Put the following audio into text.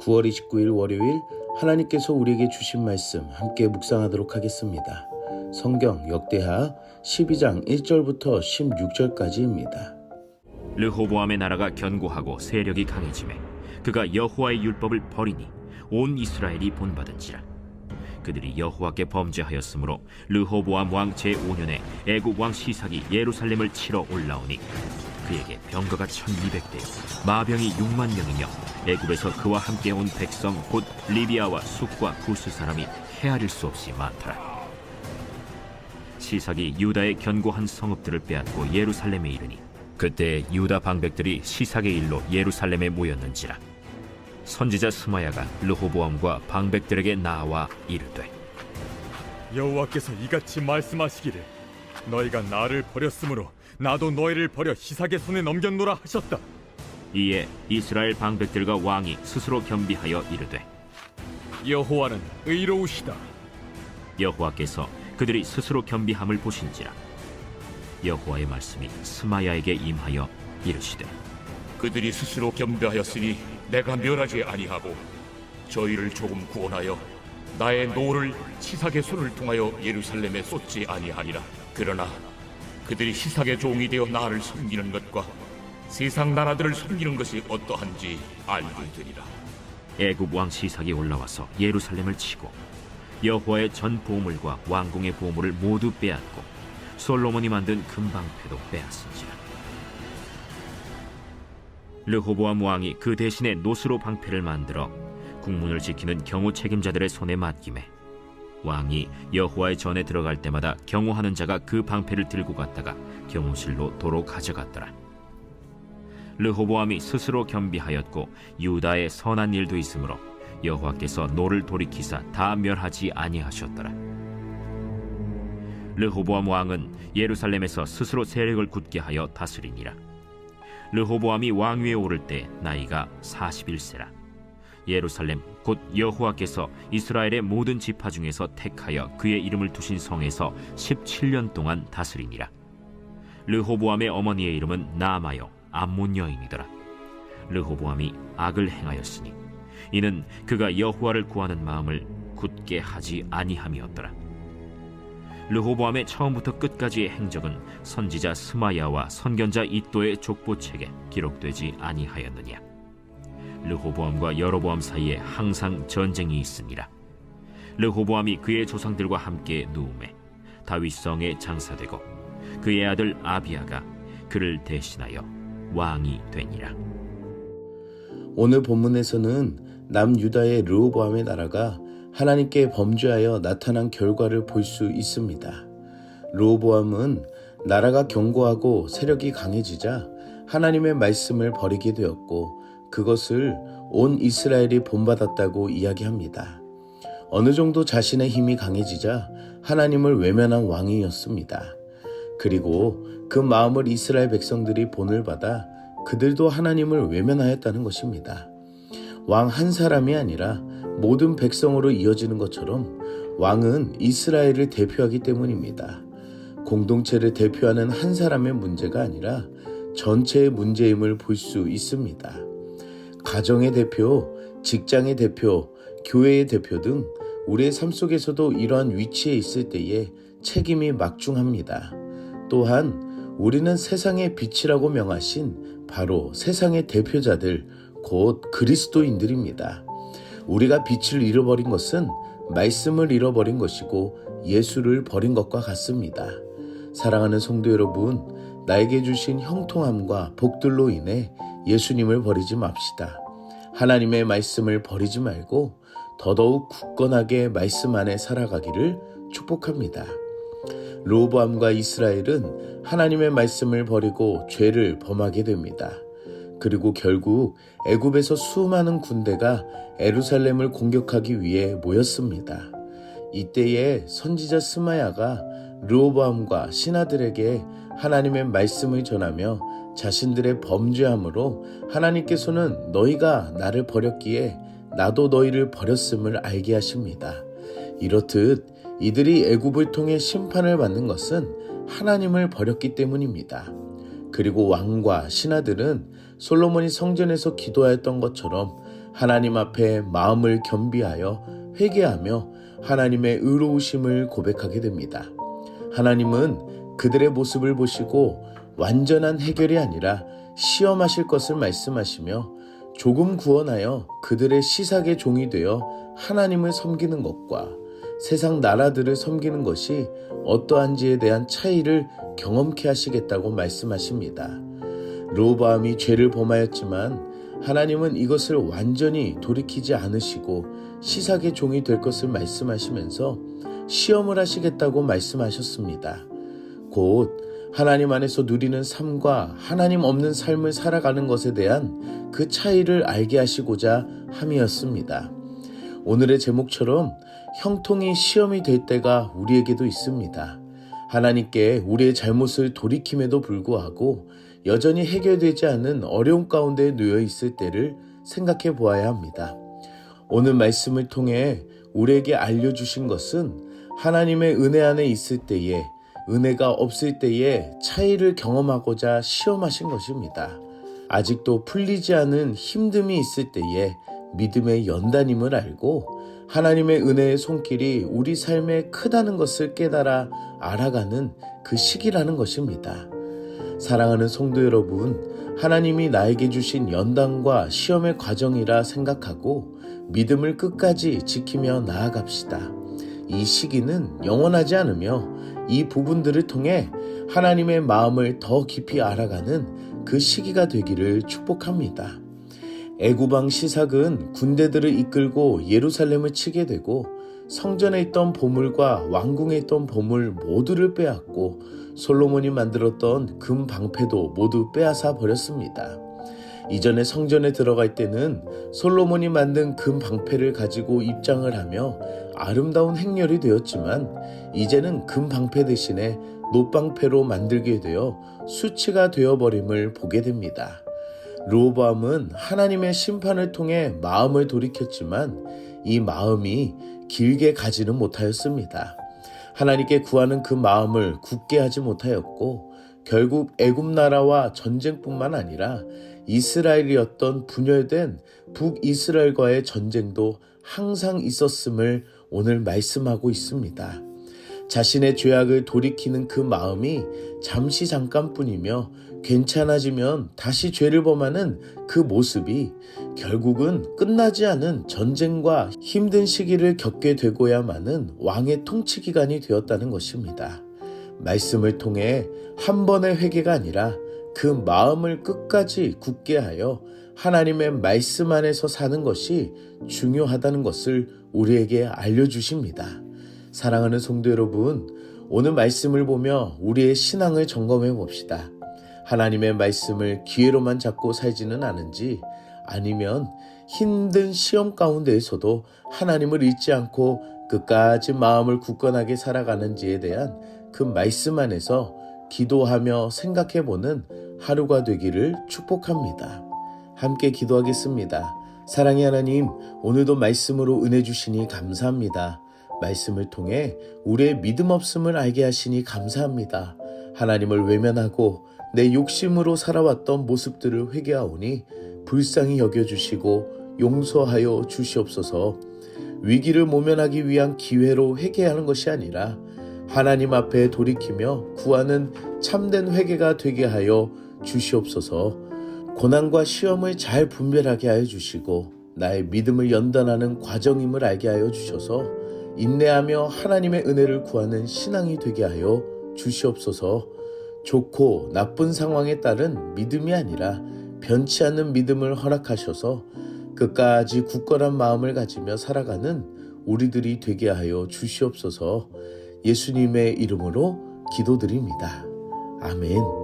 9월 29일 월요일 하나님께서 우리에게 주신 말씀 함께 묵상하도록 하겠습니다. 성경 역대하 12장 1절부터 16절까지입니다. 르호보암의 나라가 견고하고 세력이 강해지매 그가 여호와의 율법을 버리니 온 이스라엘이 본받은지라. 그들이 여호와께 범죄하였으므로 르호보암 왕 제5년에 애굽 왕 시삭이 예루살렘을 치러 올라오니 그에게 병거가 1200대요 마병이 6만 명이며 애굽에서 그와 함께 온 백성 곧 리비아와 숫과 구스 사람이 헤아릴 수 없이 많더라. 시삭이 유다의 견고한 성읍들을 빼앗고 예루살렘에 이르니 그때 유다 방백들이 시삭의 일로 예루살렘에 모였는지라. 선지자 스마야가 르호보암과 방백들에게 나와 이르되 여호와께서 이같이 말씀하시기를 너희가 나를 버렸으므로 나도 너희를 버려 시삭의 손에 넘겼노라 하셨다. 이에 이스라엘 방백들과 왕이 스스로 겸비하여 이르되 여호와는 의로우시다. 여호와께서 그들이 스스로 겸비함을 보신지라. 여호와의 말씀이 스마야에게 임하여 이르시되 그들이 스스로 겸비하였으니 내가 멸하지 아니하고 저희를 조금 구원하여 나의 노를 시삭의 손을 통하여 예루살렘에 쏟지 아니하리라. 그러나 그들이 시삭의 종이 되어 나를 섬기는 것과 세상 나라들을 섬기는 것이 어떠한지 알게 되리라. 애굽 왕 시삭이 올라와서 예루살렘을 치고 여호와의 전 보물과 왕궁의 보물을 모두 빼앗고 솔로몬이 만든 금방패도 빼앗은지라. 르호보암 왕이 그 대신에 노스로 방패를 만들어 국문을 지키는 경호 책임자들의 손에 맡기매 왕이 여호와의 전에 들어갈 때마다 경호하는 자가 그 방패를 들고 갔다가 경호실로 도로 가져갔더라. 르호보암이 스스로 겸비하였고 유다의 선한 일도 있으므로 여호와께서 노를 돌이키사 다 멸하지 아니하셨더라. 르호보암 왕은 예루살렘에서 스스로 세력을 굳게 하여 다스리니라. 르호보암이 왕위에 오를 때 나이가 41세라. 예루살렘 곧 여호와께서 이스라엘의 모든 지파 중에서 택하여 그의 이름을 두신 성에서 17년 동안 다스리니라. 르호보암의 어머니의 이름은 나아마요 암몬 여인이더라. 르호보암이 악을 행하였으니 이는 그가 여호와를 구하는 마음을 굳게 하지 아니함이었더라. 르호보암의 처음부터 끝까지의 행적은 선지자 스마야와 선견자 이도의 족보책에 기록되지 아니하였느냐. 르호보암과 여로보암 사이에 항상 전쟁이 있으니라. 르호보암이 그의 조상들과 함께 누움에 다윗성에 장사되고 그의 아들 아비야가 그를 대신하여 왕이 되니라. 오늘 본문에서는 남유다의 르호보암의 나라가 하나님께 범죄하여 나타난 결과를 볼 수 있습니다. 르호보암은 나라가 견고하고 세력이 강해지자 하나님의 말씀을 버리게 되었고 그것을 온 이스라엘이 본받았다고 이야기합니다. 어느 정도 자신의 힘이 강해지자 하나님을 외면한 왕이었습니다. 그리고 그 마음을 이스라엘 백성들이 본을 받아 그들도 하나님을 외면하였다는 것입니다. 왕 한 사람이 아니라 모든 백성으로 이어지는 것처럼 왕은 이스라엘을 대표하기 때문입니다. 공동체를 대표하는 한 사람의 문제가 아니라 전체의 문제임을 볼 수 있습니다. 가정의 대표, 직장의 대표, 교회의 대표 등 우리의 삶 속에서도 이러한 위치에 있을 때에 책임이 막중합니다. 또한 우리는 세상의 빛이라고 명하신 바로 세상의 대표자들, 곧 그리스도인들입니다. 우리가 빛을 잃어버린 것은 말씀을 잃어버린 것이고 예수를 버린 것과 같습니다. 사랑하는 성도 여러분, 나에게 주신 형통함과 복들로 인해 예수님을 버리지 맙시다. 하나님의 말씀을 버리지 말고 더더욱 굳건하게 말씀 안에 살아가기를 축복합니다. 르호보암과 이스라엘은 하나님의 말씀을 버리고 죄를 범하게 됩니다. 그리고 결국 애굽에서 수많은 군대가 예루살렘을 공격하기 위해 모였습니다. 이때에 선지자 스마야가 르호보암과 신하들에게 하나님의 말씀을 전하며 자신들의 범죄함으로 하나님께서는 너희가 나를 버렸기에 나도 너희를 버렸음을 알게 하십니다. 이렇듯 이들이 애굽을 통해 심판을 받는 것은 하나님을 버렸기 때문입니다. 그리고 왕과 신하들은 솔로몬이 성전에서 기도하였던 것처럼 하나님 앞에 마음을 겸비하여 회개하며 하나님의 의로우심을 고백하게 됩니다. 하나님은 그들의 모습을 보시고 완전한 해결이 아니라 시험하실 것을 말씀하시며 조금 구원하여 그들의 시삭의 종이 되어 하나님을 섬기는 것과 세상 나라들을 섬기는 것이 어떠한지에 대한 차이를 경험케 하시겠다고 말씀하십니다. 르호보암이 죄를 범하였지만 하나님은 이것을 완전히 돌이키지 않으시고 시삭의 종이 될 것을 말씀하시면서 시험을 하시겠다고 말씀하셨습니다. 곧 하나님 안에서 누리는 삶과 하나님 없는 삶을 살아가는 것에 대한 그 차이를 알게 하시고자 함이었습니다. 오늘의 제목처럼 형통이 시험이 될 때가 우리에게도 있습니다. 하나님께 우리의 잘못을 돌이킴에도 불구하고 여전히 해결되지 않은 어려움 가운데 놓여 있을 때를 생각해 보아야 합니다. 오늘 말씀을 통해 우리에게 알려주신 것은 하나님의 은혜 안에 있을 때에 은혜가 없을 때의 차이를 경험하고자 시험하신 것입니다. 아직도 풀리지 않은 힘듦이 있을 때에 믿음의 연단임을 알고 하나님의 은혜의 손길이 우리 삶에 크다는 것을 깨달아 알아가는 그 시기라는 것입니다. 사랑하는 성도 여러분, 하나님이 나에게 주신 연단과 시험의 과정이라 생각하고 믿음을 끝까지 지키며 나아갑시다. 이 시기는 영원하지 않으며 이 부분들을 통해 하나님의 마음을 더 깊이 알아가는 그 시기가 되기를 축복합니다. 애굽왕 시삭은 군대들을 이끌고 예루살렘을 치게 되고 성전에 있던 보물과 왕궁에 있던 보물 모두를 빼앗고 솔로몬이 만들었던 금 방패도 모두 빼앗아 버렸습니다. 이전에 성전에 들어갈 때는 솔로몬이 만든 금 방패를 가지고 입장을 하며 아름다운 행렬이 되었지만 이제는 금 방패 대신에 놋방패로 만들게 되어 수치가 되어버림을 보게 됩니다. 르호보암은 하나님의 심판을 통해 마음을 돌이켰지만 이 마음이 길게 가지는 못하였습니다. 하나님께 구하는 그 마음을 굳게 하지 못하였고 결국 애굽 나라와 전쟁뿐만 아니라 이스라엘이었던 분열된 북이스라엘과의 전쟁도 항상 있었음을 오늘 말씀하고 있습니다. 자신의 죄악을 돌이키는 그 마음이 잠시 잠깐뿐이며 괜찮아지면 다시 죄를 범하는 그 모습이 결국은 끝나지 않은 전쟁과 힘든 시기를 겪게 되고야만은 왕의 통치 기간이 되었다는 것입니다. 말씀을 통해 한 번의 회개가 아니라 그 마음을 끝까지 굳게 하여 하나님의 말씀 안에서 사는 것이 중요하다는 것을 우리에게 알려주십니다. 사랑하는 성도 여러분, 오늘 말씀을 보며 우리의 신앙을 점검해 봅시다. 하나님의 말씀을 기회로만 잡고 살지는 않은지, 아니면 힘든 시험 가운데에서도 하나님을 잊지 않고 끝까지 마음을 굳건하게 살아가는지에 대한 그 말씀 안에서 기도하며 생각해보는 하루가 되기를 축복합니다. 함께 기도하겠습니다. 사랑의 하나님, 오늘도 말씀으로 은혜 주시니 감사합니다. 말씀을 통해 우리의 믿음 없음을 알게 하시니 감사합니다. 하나님을 외면하고 내 욕심으로 살아왔던 모습들을 회개하오니 불쌍히 여겨주시고 용서하여 주시옵소서. 위기를 모면하기 위한 기회로 회개하는 것이 아니라 하나님 앞에 돌이키며 구하는 참된 회개가 되게 하여 주시옵소서. 고난과 시험을 잘 분별하게 하여 주시고 나의 믿음을 연단하는 과정임을 알게 하여 주셔서 인내하며 하나님의 은혜를 구하는 신앙이 되게 하여 주시옵소서. 좋고 나쁜 상황에 따른 믿음이 아니라 변치 않는 믿음을 허락하셔서 끝까지 굳건한 마음을 가지며 살아가는 우리들이 되게 하여 주시옵소서. 예수님의 이름으로 기도드립니다. 아멘.